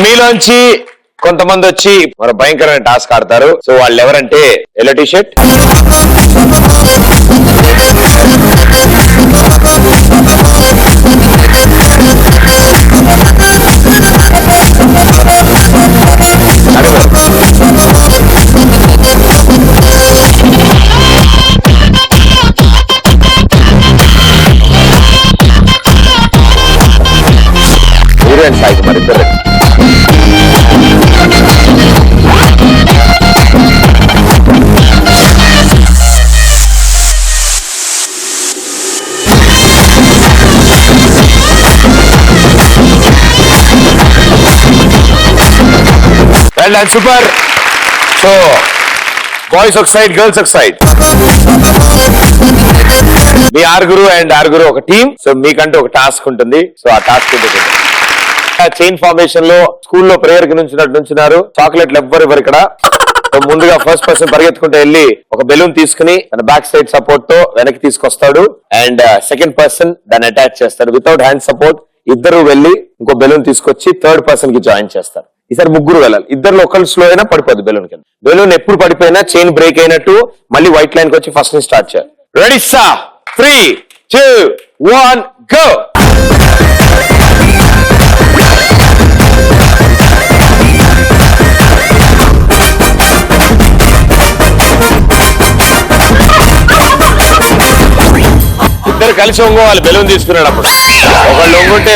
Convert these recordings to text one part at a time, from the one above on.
మీలోంచి కొంతమంది వచ్చి మన భయంకరమైన టాస్క్ ఆడతారు. సో వాళ్ళు ఎవరంటే yellow T shirt, heroine Sai Kumar ఇద్దరు. And super. సో బాయ్స్ ఒక సైడ్, గర్ల్స్ ఒక సైడ్. మీ ఆరుగురు ఒక టీం. సో మీకంటూ ఒక టాస్క్ ఉంటుంది. సో ఆ టాస్క్ చైన్ ఫార్మేషన్ లో స్కూల్లో ప్రేయర్ కి నుంచున్నారు. చాక్లెట్లు ఎవ్వరు ఇక్కడ. ముందుగా ఫస్ట్ పర్సన్ పరిగెత్తుకుంటూ వెళ్ళి ఒక బెలూన్ తీసుకుని తన బ్యాక్ సైడ్ సపోర్ట్ తో వెనక్కి తీసుకొస్తాడు. అండ్ సెకండ్ పర్సన్ దాన్ని అటాచ్ చేస్తాడు. వితౌట్ హ్యాండ్ సపోర్ట్ ఇద్దరు వెళ్ళి ఇంకో బెలూన్ తీసుకొచ్చి థర్డ్ పర్సన్ కి జాయిన్ చేస్తారు. ఈసారి ముగ్గురు వెళ్ళాలి. ఇద్దరు ఒకళ్ళు స్లో అయినా పడిపోద్ది బెలూన్ కింద. బెలూన్ ఎప్పుడు పడిపోయినా చైన్ బ్రేక్ అయినట్టు మళ్ళీ వైట్ లైన్ కి వచ్చి ఫస్ట్ నుంచి స్టార్ట్ చేయాలి. రెడీ సా 3, 2, 1 గో. ఇద్దరు కలిసి ఒంగోవాలి బెలూన్ తీసుకునేటప్పుడు. ఒకళ్ళు ఒంగుంటే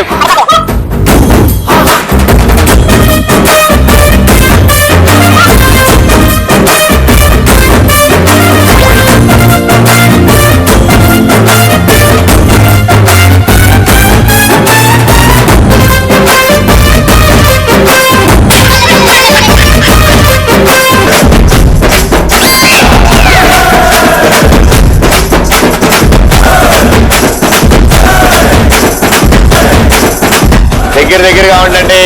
దగ్గరగా ఉండండి.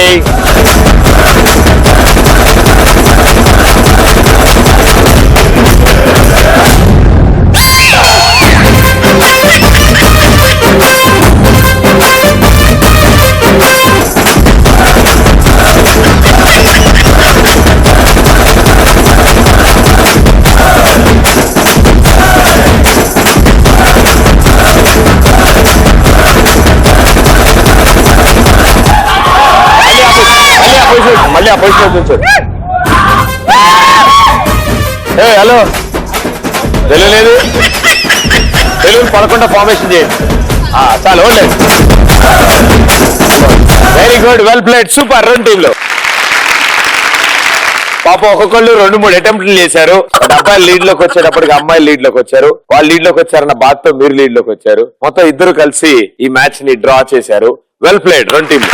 మళ్ళీ ఆ పొజిషన్ చూసాడు. హలో తెలియలేదు. బెలూన్ పడకుండా ఫార్మేషన్ చేయండి. చాలు only. Very good, well played, super. రెండు టీంలో పాప ఒక్కొక్కళ్ళు 2-3 అటెంప్ట్లు చేశారు. అబ్బాయిలు లీడ్ లోకి వచ్చేటప్పటికి అమ్మాయిలు లీడ్ లోకి వచ్చారు. వాళ్ళు లీడ్ లోకి వచ్చారన్న బాధతో మీరు లీడ్ లోకి వచ్చారు. మొత్తం ఇద్దరు కలిసి ఈ మ్యాచ్ ని డ్రా చేశారు. వెల్ ప్లేడ్ రెండు టీంలు.